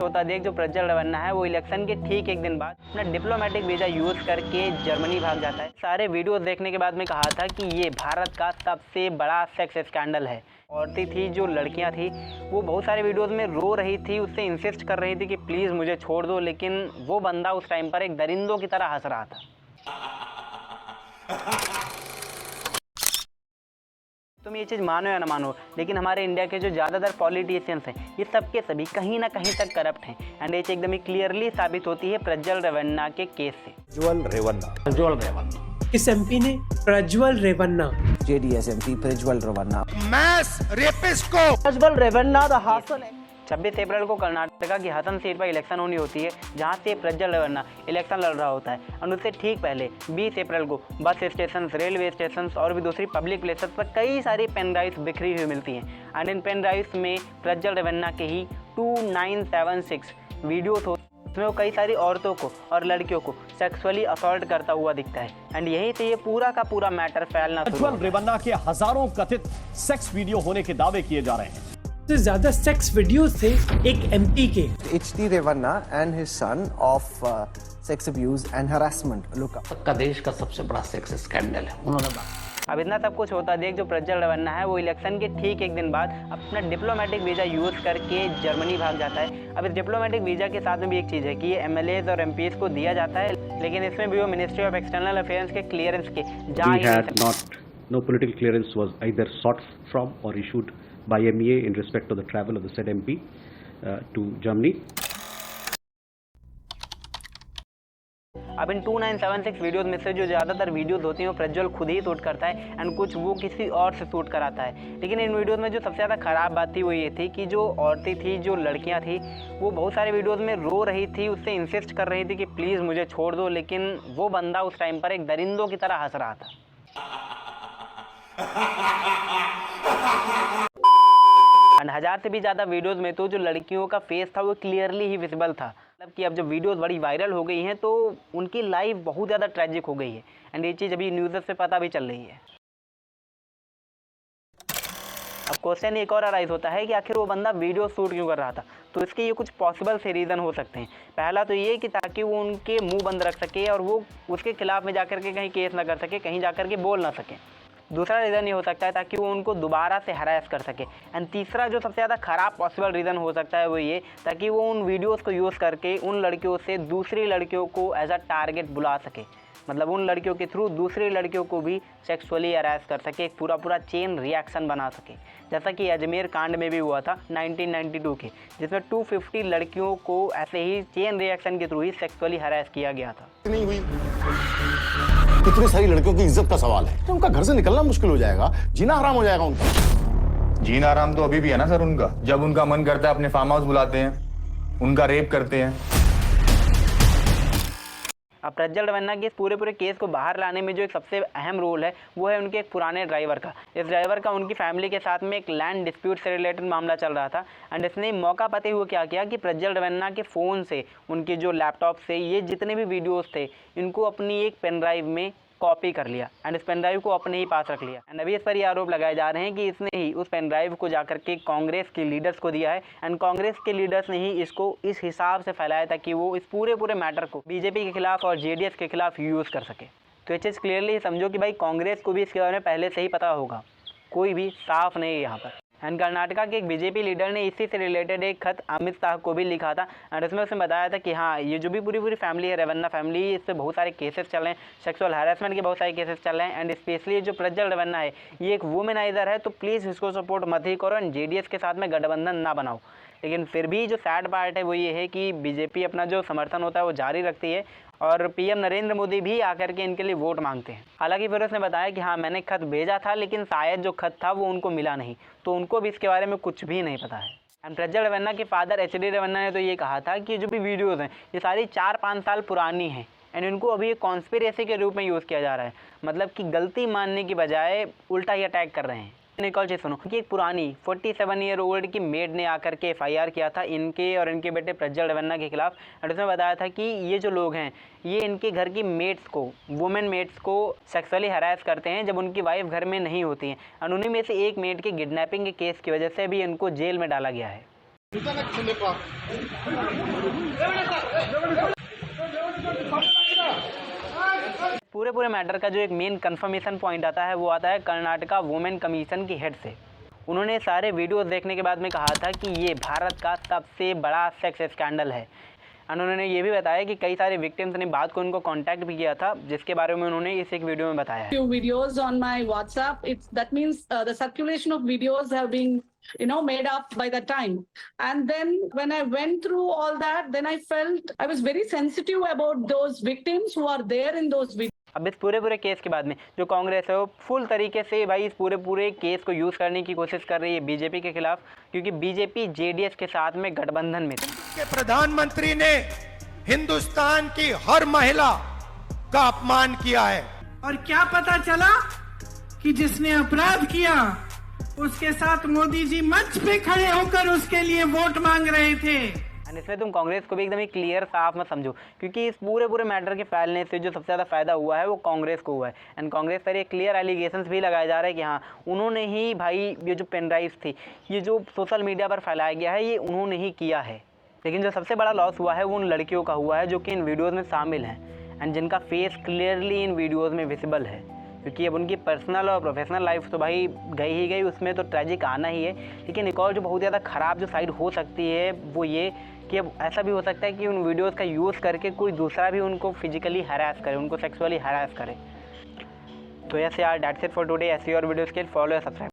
होता देख जो प्रज्वल रेवन्ना है वो इलेक्शन के ठीक एक दिन बाद अपना डिप्लोमेटिक वीज़ा यूज़ करके जर्मनी भाग जाता है। सारे वीडियोस देखने के बाद मैं कहा था कि ये भारत का सबसे बड़ा सेक्स स्कैंडल है। औरतें थी जो लड़कियां थी वो बहुत सारे वीडियोस में रो रही थी, उससे इंसिस्ट कर रही थी कि प्लीज़ मुझे छोड़ दो, लेकिन वो बंदा उस टाइम पर एक दरिंदों की तरह हंस रहा था। तुम ये चीज़ मानो या ना मानो, लेकिन हमारे इंडिया के जो ज़्यादातर पॉलिटिशियंस हैं ये सब के सभी कहीं ना कहीं तक करप्ट हैं। एंड ये चीज़ एकदम ही क्लियरली साबित होती है प्रज्वल रेवन्ना के केस से। प्रज्वल रेवन्ना किस एमपी ने? Prajwal Revanna. JDS MP Prajwal Revanna. Mass rapist को प्रज्वल रेवन्ना द हासन। 26 अप्रैल को कर्नाटका की हासन सीट पर इलेक्शन होनी होती है, जहां से प्रज्वल रेवन्ना इलेक्शन लड़ रहा होता है। और उससे ठीक पहले 20 अप्रैल को बस स्टेशन, रेलवे स्टेशन और भी दूसरी पब्लिक प्लेसेस पर कई सारी पेन ड्राइव्स बिखरी हुई मिलती हैं। एंड इन पेन ड्राइव्स में प्रज्वल रेवन्ना के ही 2976 वीडियोस हो, उसमें वो कई सारी औरतों को और लड़कियों को सेक्सुअली असॉल्ट करता हुआ दिखता है। एंड यहीं से ये पूरा का पूरा मैटर फैलना शुरू प्रज्वल रेवन्ना के हजारों कथित सेक्स वीडियो होने के दावे किए जा रहे हैं। से ज्यादा सेक्स वीडियोस थे एक एमपी के। HD Revanna and his son of sex abuse and harassment. Look up. का देश का सबसे बड़ा सेक्स स्कैंडल है। उन्होंने अब इतना सब कुछ होता देख जो प्रज्वल रेवन्ना है वो इलेक्शन के ठीक एक दिन बाद अपना डिप्लोमेटिक वीज़ा यूज़ करके जर्मनी भाग जाता है। अब इस डिप्लोमेटिक वीज़ा के साथ में भी एक चीज़ है कि ये MLAs और MPs को दिया जाता है, लेकिन इसमें भी वो मिनिस्ट्री ऑफ एक्सटर्नल अफेयर्स के क्लियरेंस के जा ही नहीं सकते। No political clearance was either sought from or issued by MEA in respect to the travel of the said MP to Germany. अब इन 2976 वीडियोस में से जो ज़्यादातर वीडियोस होती हैं वो प्रज्वल खुद ही शूट करता है एंड कुछ वो किसी और से शूट कराता है। लेकिन इन वीडियोस में जो सबसे ज़्यादा ख़राब बात थी वो ये थी कि जो औरतें थी, जो लड़कियां थी, वो बहुत सारे वीडियोस में रो रही थी, उससे इंसिस्ट कर रही थी कि प्लीज़ मुझे छोड़ दो, लेकिन वो बंदा उस टाइम पर एक दरिंदों की तरह हंस रहा था। एंड 1000 से भी ज़्यादा वीडियोस में तो जो लड़कियों का फेस था वो क्लियरली ही विजिबल था। मतलब कि अब जब वीडियोस बड़ी वायरल हो गई हैं तो उनकी लाइफ बहुत ज़्यादा ट्रैजिक हो गई है। एंड ये चीज़ अभी न्यूज़ से पता भी चल रही है। अब क्वेश्चन एक और अराइज होता है कि आखिर वो बंदा वीडियो शूट क्यों कर रहा था। तो इसके ये कुछ पॉसिबल से रीज़न हो सकते हैं। पहला तो ये कि ताकि वो उनके मुंह बंद रख सके और वो उसके खिलाफ में जाकर के कहीं केस ना कर सके, कहीं जाकर के बोल ना सके। दूसरा रीज़न ये हो सकता है ताकि वो उनको दोबारा से हरास कर सके। एंड तीसरा जो सबसे ज़्यादा ख़राब पॉसिबल रीज़न हो सकता है वो ये ताकि वो उन वीडियोस को यूज़ करके उन लड़कियों से दूसरी लड़कियों को एज अ टारगेट बुला सके। मतलब उन लड़कियों के थ्रू दूसरी लड़कियों को भी सेक्सुअली हरास कर सके, एक पूरा चेन रिएक्शन बना सके, जैसा कि अजमेर कांड में भी हुआ था 1992 के, जिसमें 250 लड़कियों को ऐसे ही चेन रिएक्शन के थ्रू ही सेक्सुअली हरास किया गया था। नहीं हुई। कितनी सारी लड़कियों की इज्जत का सवाल है, तो उनका घर से निकलना मुश्किल हो जाएगा, जीना हराम हो जाएगा उनका। जीना आराम तो अभी भी है ना सर उनका। जब उनका मन करता है अपने फार्म हाउस बुलाते हैं, उनका रेप करते हैं। अब प्रज्वल रेवन्ना के इस पूरे केस को बाहर लाने में जो एक सबसे अहम रोल है वो है उनके एक पुराने ड्राइवर का। इस ड्राइवर का उनकी फैमिली के साथ में एक लैंड डिस्प्यूट से रिलेटेड मामला चल रहा था। एंड इसने मौका पाते हुए क्या किया कि प्रज्वल रेवन्ना के फ़ोन से, उनके जो लैपटॉप से ये जितने भी वीडियोस थे इनको अपनी एक पेन ड्राइव में कॉपी कर लिया एंड इस पेन ड्राइव को अपने ही पास रख लिया। एंड अभी इस पर ये आरोप लगाए जा रहे हैं कि इसने ही उस पेन ड्राइव को जाकर के कांग्रेस के लीडर्स को दिया है एंड कांग्रेस के लीडर्स ने ही इसको इस हिसाब से फैलाया था कि वो इस पूरे मैटर को बीजेपी के खिलाफ और जेडीएस के खिलाफ यूज़ कर सके। तो ये चीज़ क्लियरली समझो कि भाई कांग्रेस को भी इसके बारे में पहले से ही पता होगा, कोई भी साफ नहीं है यहाँ पर। एंड कर्नाटका के एक बीजेपी लीडर ने इसी से रिलेटेड एक खत अमित शाह को भी लिखा था एंड उसमें उसने बताया था कि हाँ, ये जो भी पूरी फैमिली है, रेवन्ना फैमिली, इस पर बहुत सारे केसेस चल रहे हैं, सेक्सुअल हैरेसमेंट के बहुत सारे केसेस चल रहे हैं। एंड स्पेशली जो प्रज्वल रेवन्ना है ये एक वुमेनाइजर है, तो प्लीज़ इसको सपोर्ट मत ही करो एंड जेडीएस के साथ में गठबंधन ना बनाओ। लेकिन फिर भी जो सैड पार्ट है वो ये है कि बीजेपी अपना जो समर्थन होता है वो जारी रखती है और पीएम नरेंद्र मोदी भी आकर के इनके लिए वोट मांगते हैं। हालांकि फिर उसने बताया कि हाँ, मैंने खत भेजा था लेकिन शायद जो खत था वो उनको मिला नहीं, तो उनको भी इसके बारे में कुछ भी नहीं पता है। एंड प्रज्वल रेवन्ना के फादर HD रेवन्ना ने तो ये कहा था कि जो भी वीडियोज़ हैं ये सारी 4-5 साल पुरानी हैं एंड इनको अभी एक कॉन्स्पिरेसी के रूप में यूज़ किया जा रहा है। मतलब कि गलती मानने की बजाय उल्टा ही अटैक कर रहे हैं। एक और चीज़ सुनो कि एक पुरानी 47 ईयर ओल्ड की मेड ने आकर के FIR किया था इनके और इनके बेटे प्रज्वल रेवन्ना के खिलाफ। और उसमें बताया था कि ये जो लोग हैं ये इनके घर की मेट्स को, वुमेन मेट्स को सेक्सुअली हरास करते हैं जब उनकी वाइफ घर में नहीं होती हैं। और उन्हीं में से एक मेड के किडनैपिंग के केस की वजह से भी इनको जेल में डाला गया है। पूरे मैटर का जो एक मेन कंफर्मेशन पॉइंट आता है वो आता है कर्नाटका वुमेन कमीशन की हेड से। उन्होंने सारे वीडियोस देखने के बाद में कहा था कि ये भारत का सबसे बड़ा सेक्स स्कैंडल है। एंड उन्होंने ये भी बताया कि कई सारे विक्टिम्स ने बाद को उनको कांटेक्ट भी किया था, जिसके बारे में उन्होंने इस एक वीडियो में बताया है। Few videos on my WhatsApp. That means the circulation of videos have been made up by the time. And then when I went through all that, then I felt I was very sensitive about those victims who are there in those videos. अब इस पूरे case के बाद में जो कांग्रेस है वो full तरीके से भाई इस पूरे केस को यूज़ करने की कोशिश कर रही है बीजेपी के खिलाफ, क्योंकि बीजेपी जेडीएस के साथ में गठबंधन में थी। के प्रधानमंत्री ने हिंदुस्तान की हर महिला का अपमान किया है। और क्या पता चला कि जिसने अपराध किया उसके साथ मोदी जी मंच पे खड़े होकर उसके लिए वोट मांग रहे थे। एंड इसमें तुम कांग्रेस को भी एकदम ही क्लियर साफ मत समझो, क्योंकि इस पूरे मैटर के फैलने से जो सबसे ज़्यादा फायदा हुआ है वो कांग्रेस को हुआ है। एंड कांग्रेस पर ये क्लियर एलिगेशंस भी लगाए जा रहे हैं कि हाँ उन्होंने ही भाई ये जो पेन ड्राइव्स थी, ये जो सोशल मीडिया पर फैलाया गया है, ये उन्होंने ही किया है। लेकिन जो सबसे बड़ा लॉस हुआ है वो उन लड़कियों का हुआ है जो कि इन वीडियोज़ में शामिल हैं एंड जिनका फेस क्लियरली इन वीडियोज़ में विजिबल है, क्योंकि अब उनकी पर्सनल और प्रोफेशनल लाइफ तो भाई गई ही गई, उसमें तो ट्रेजिक आना ही है। लेकिन एक और जो बहुत ज़्यादा ख़राब जो साइड हो सकती है वो ये कि अब ऐसा भी हो सकता है कि उन वीडियोस का यूज़ करके कोई दूसरा भी उनको फिजिकली हरास करे, उनको सेक्सुअली हरास करे। तो ऐसे यार दैट्स इट फॉर टुडे। ऐसी और वीडियोस के लिए फॉलो या सब्सक्राइब।